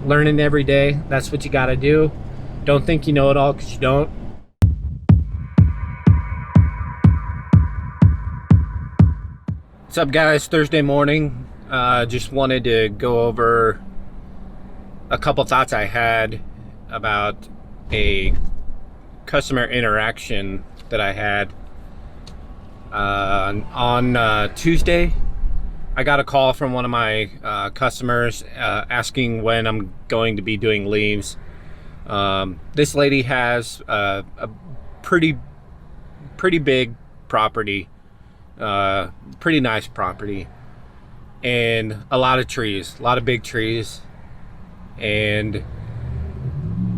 learning every day. That's what you got to do. Don't think you know it all, because you don't. What's up, guys? Thursday morning. Just wanted to go over a couple thoughts I had about a customer interaction that I had on Tuesday. I got a call from one of my customers asking when I'm going to be doing leaves. This lady has a pretty big property, pretty nice property, and a lot of trees, a lot of big trees. And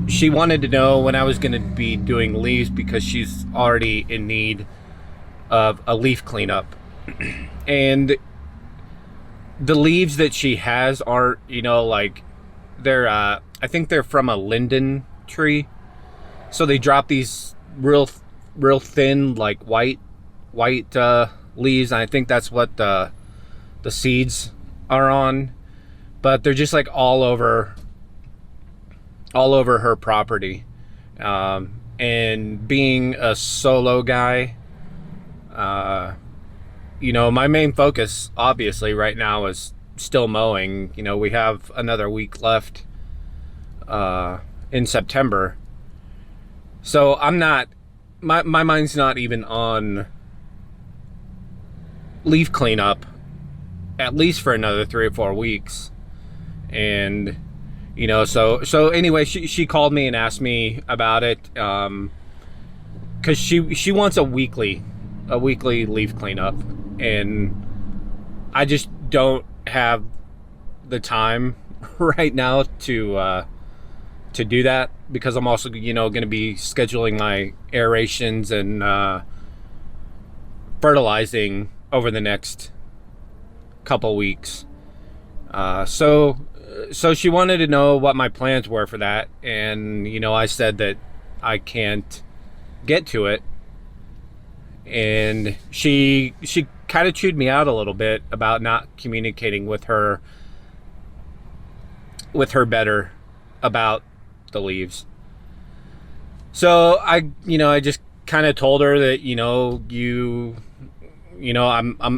she wanted to know when I was going to be doing leaves, because she's already in need of a leaf cleanup. And the leaves that she has aren't, like, they're I think they're from a linden tree, so they drop these real thin, like white leaves, and I think that's what the seeds are on. But they're just like all over her property. And being a solo guy, my main focus obviously right now is still mowing. We have another week left in September, so I'm not, my mind's not even on leaf cleanup, at least for another 3 or 4 weeks. And so anyway, she called me and asked me about it, because she wants a weekly leaf cleanup, and I just don't have the time right now to do that, because I'm also going to be scheduling my aerations and fertilizing over the next couple weeks. So she wanted to know what my plans were for that, and I said that I can't get to it. And she kind of chewed me out a little bit about not communicating with her better about the leaves. So I just kind of told her that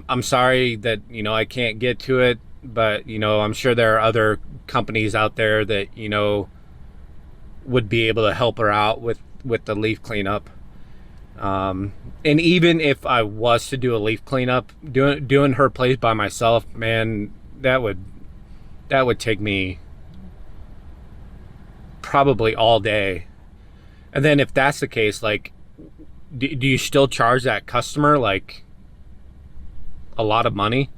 I'm sorry that I can't get to it, but I'm sure there are other companies out there that would be able to help her out with the leaf cleanup. And even if I was to do a leaf cleanup, doing her place by myself, man, that would take me probably all day. And then if that's the case, like, do you still charge that customer like a lot of money?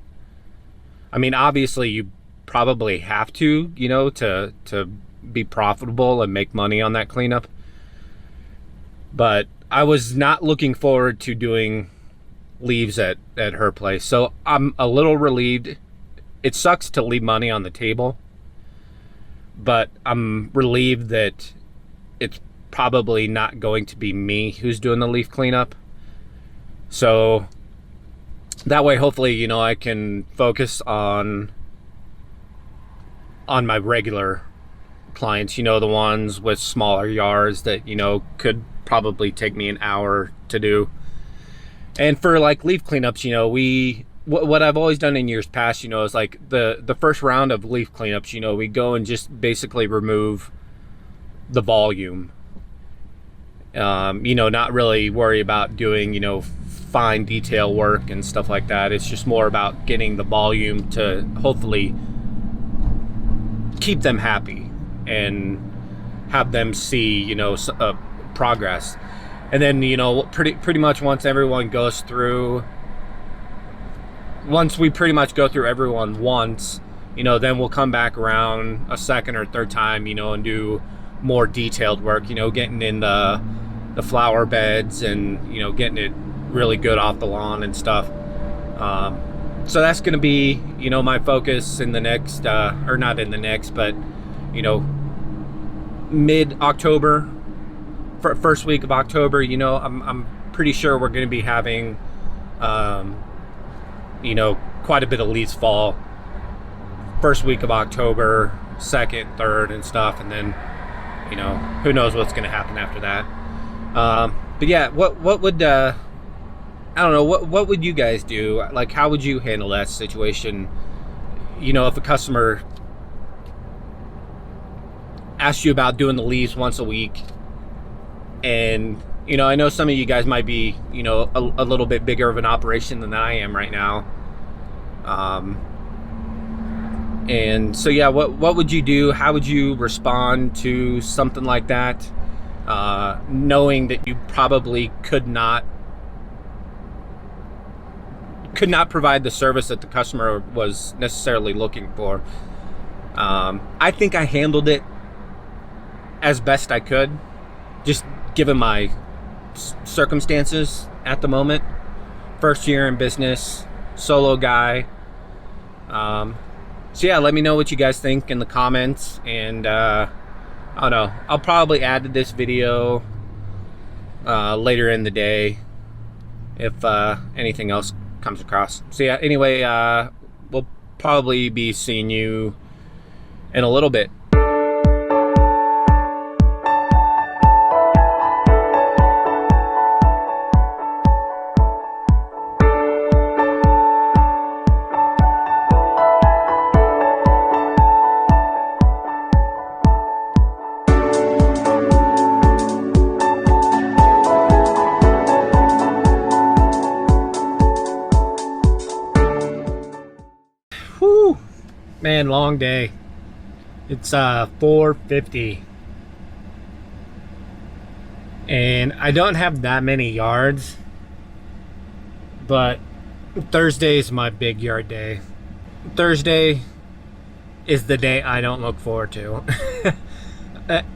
I mean, obviously you probably have to, to be profitable and make money on that cleanup. But I was not looking forward to doing leaves at her place. So I'm a little relieved. It sucks to leave money on the table, but I'm relieved that it's probably not going to be me who's doing the leaf cleanup. So that way, hopefully, I can focus on my regular clients, the ones with smaller yards that, could probably take me an hour to do. And for like leaf cleanups, what I've always done in years past, is like the first round of leaf cleanups, we go and just basically remove the volume. Not really worry about doing, fine detail work and stuff like that. It's just more about getting the volume to hopefully keep them happy and have them see, progress. And then, pretty much once we pretty much go through everyone once, then we'll come back around a second or third time, and do more detailed work, getting in the flower beds and, getting it really good off the lawn and stuff. So that's going to be, my focus in the next, or not in the next, but, mid-October, first week of October, I'm pretty sure we're going to be having, quite a bit of leaves fall. First week of October, second, third, and stuff, and then, you know, who knows what's going to happen after that. But yeah, what would I don't know, what would you guys do? Like, how would you handle that situation? You know, if a customer asked you about doing the leaves once a week, and, you know, I know some of you guys might be, you know, a little bit bigger of an operation than I am right now. And so, yeah, what would you do? How would you respond to something like that? Knowing that you probably could not provide the service that the customer was necessarily looking for. I think I handled it as best I could, just given my circumstances at the moment. First year in business, solo guy. So yeah, let me know what you guys think in the comments, and I don't know, I'll probably add to this video later in the day if anything else comes across. So yeah, anyway, we'll probably be seeing you in a little bit. Whew, man, long day. It's 4:50, and I don't have that many yards, but Thursday is my big yard day. Thursday is the day I don't look forward to.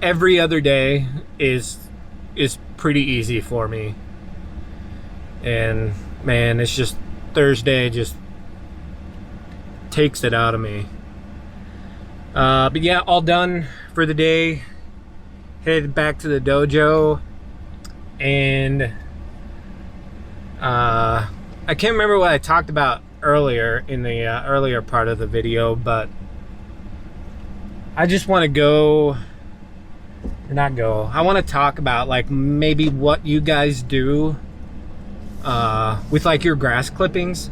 Every other day is pretty easy for me, and man, it's just Thursday just takes it out of me. But yeah, all done for the day. Headed back to the dojo, and I can't remember what I talked about earlier in the earlier part of the video, but I just want to go, or not go, I want to talk about like maybe what you guys do with like your grass clippings.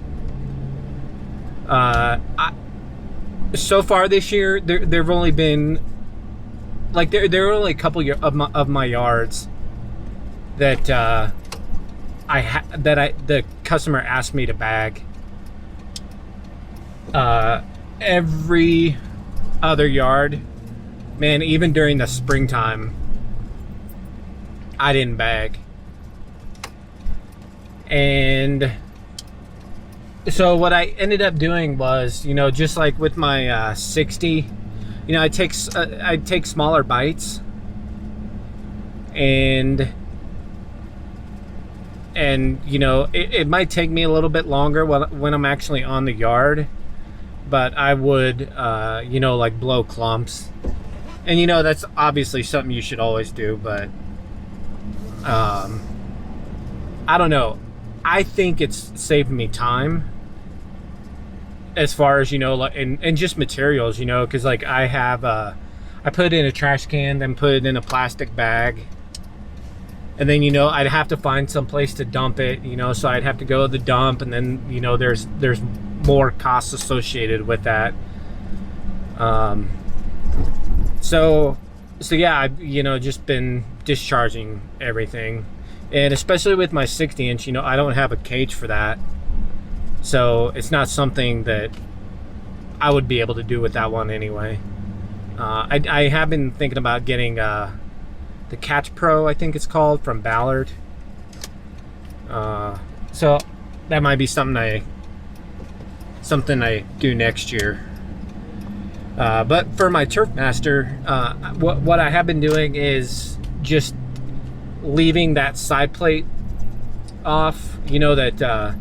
So far this year, there've only been like there are only a couple of my yards that the customer asked me to bag. Every other yard, man, even during the springtime, I didn't bag. And so what I ended up doing was, you know, just like with my 60, you know, I take smaller bites, and you know, it might take me a little bit longer when I'm actually on the yard, but I would you know, like blow clumps, and you know, that's obviously something you should always do, but I don't know, I think it's saved me time as far as, you know, like, and just materials, you know, because like I have I put it in a trash can, then put it in a plastic bag, and then, you know, I'd have to find some place to dump it, you know, so I'd have to go to the dump, and then, you know, there's more costs associated with that. So yeah, I've, you know, just been discharging everything, and especially with my 60-inch, you know, I don't have a cage for that. So it's not something that I would be able to do with that one anyway. I have been thinking about getting the Catch Pro, I think it's called, from Ballard. So that might be something I do next year. But for my Turf Master, what I have been doing is just leaving that side plate off, you know, that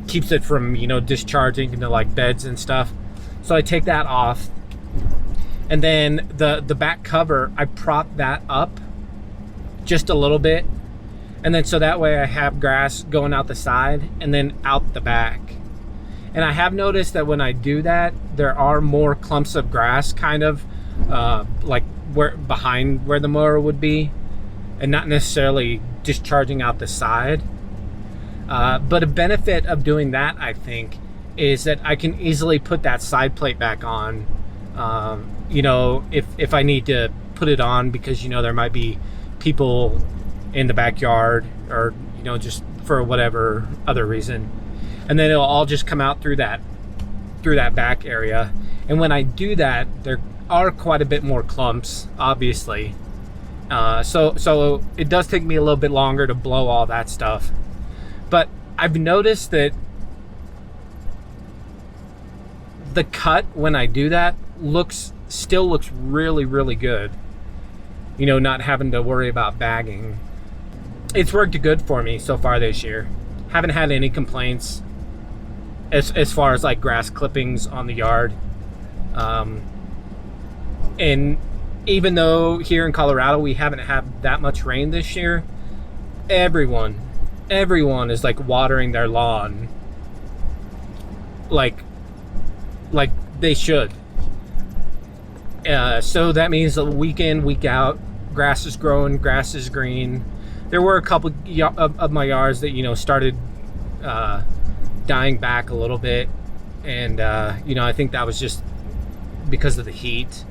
keeps it from, you know, discharging into like beds and stuff. So I take that off, and then the back cover, I prop that up just a little bit, and then so that way I have grass going out the side and then out the back. And I have noticed that when I do that, there are more clumps of grass kind of like behind where the mower would be, and not necessarily discharging out the side. But a benefit of doing that, I think, is that I can easily put that side plate back on, you know, if I need to put it on, because, you know, there might be people in the backyard, or, you know, just for whatever other reason. And then it'll all just come out through that back area. And when I do that, there are quite a bit more clumps, obviously. So it does take me a little bit longer to blow all that stuff. But I've noticed that the cut when I do that still looks really, really good. You know, not having to worry about bagging. It's worked good for me so far this year. Haven't had any complaints as far as like grass clippings on the yard. And even though here in Colorado we haven't had that much rain this year, everyone is like watering their lawn like they should. So that means that week in, week out, grass is growing, grass is green. There were a couple of my yards that, you know, started dying back a little bit, and you know, I think that was just because of the heat.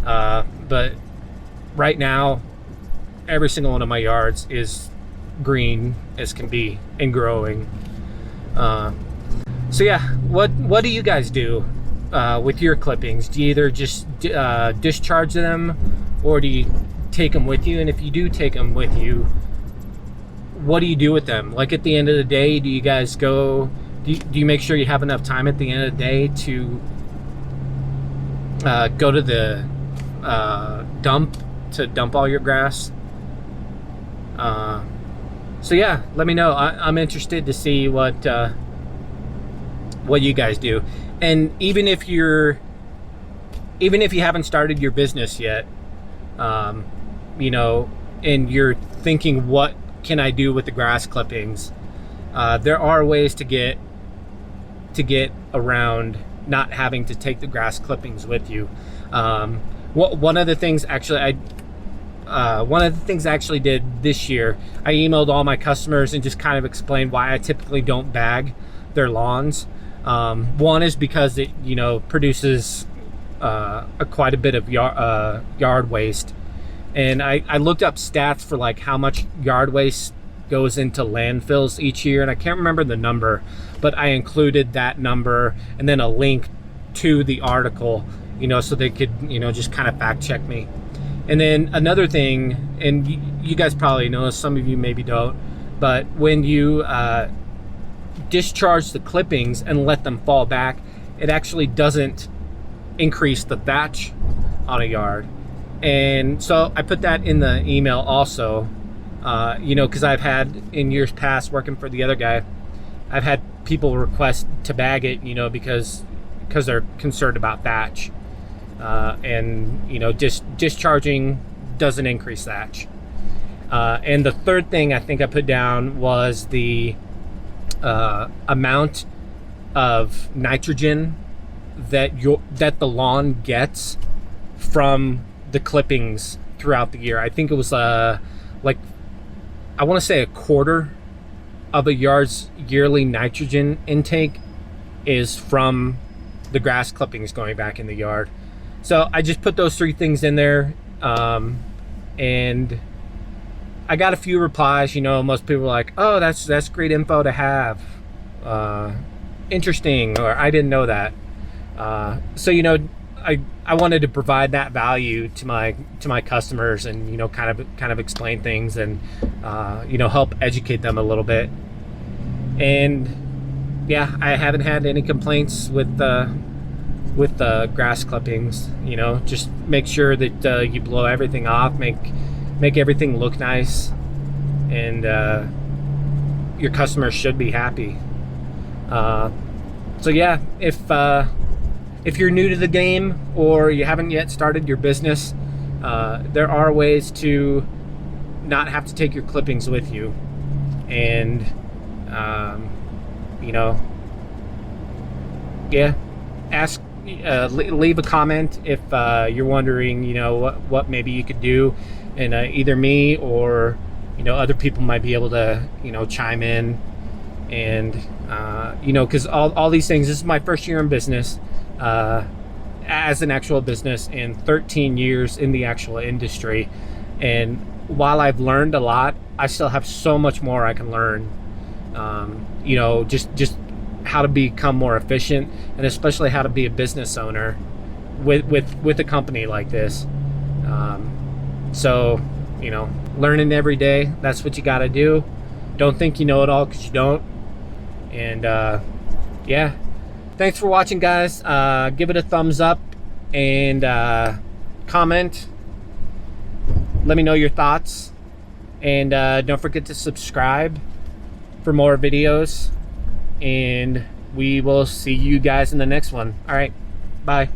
But right now, every single one of my yards is green as can be and growing. So yeah, what do you guys do with your clippings? Do you either just discharge them, or do you take them with you? And if you do take them with you, what do you do with them? Like at the end of the day, do you guys go, do you make sure you have enough time at the end of the day to go to the dump all your grass? So yeah, let me know. I'm interested to see what you guys do. And even if you haven't started your business yet, you know, and you're thinking, what can I do with the grass clippings? There are ways to get around not having to take the grass clippings with you. One of the things actually I did this year, I emailed all my customers and just kind of explained why I typically don't bag their lawns. One is because it, you know, produces quite a bit of yard waste. And I looked up stats for like how much yard waste goes into landfills each year, and I can't remember the number, but I included that number and then a link to the article, you know, so they could, you know, just kind of fact check me. And then another thing, and you guys probably know this, some of you maybe don't, but when you discharge the clippings and let them fall back, it actually doesn't increase the thatch on a yard. And so I put that in the email also, you know, because I've had in years past working for the other guy, I've had people request to bag it, you know, because they're concerned about thatch. And, you know, discharging doesn't increase thatch. And the third thing I think I put down was the amount of nitrogen that the lawn gets from the clippings throughout the year. I think it was like, I want to say a quarter of a yard's yearly nitrogen intake is from the grass clippings going back in the yard. So I just put those three things in there, and I got a few replies. You know, most people were like, "Oh, that's great info to have, interesting," or "I didn't know that." So, you know, I wanted to provide that value to my customers, and, you know, kind of explain things, and you know, help educate them a little bit. And yeah, I haven't had any complaints with the grass clippings. You know, just make sure that you blow everything off, make everything look nice, and your customers should be happy. So yeah, if you're new to the game or you haven't yet started your business, there are ways to not have to take your clippings with you. And you know, yeah, leave a comment if you're wondering, what maybe you could do, and either me or other people might be able to chime in, and because all these things, this is my first year in business as an actual business, and 13 years in the actual industry. And while I've learned a lot, I still have so much more I can learn. Just how to become more efficient, and especially how to be a business owner with a company like this. So learning every day. That's what you got to do. Don't think you know it all, because you don't. And yeah, thanks for watching, guys. Give it a thumbs up and comment. Let me know your thoughts, and don't forget to subscribe for more videos, and we will see you guys in the next one. All right, bye.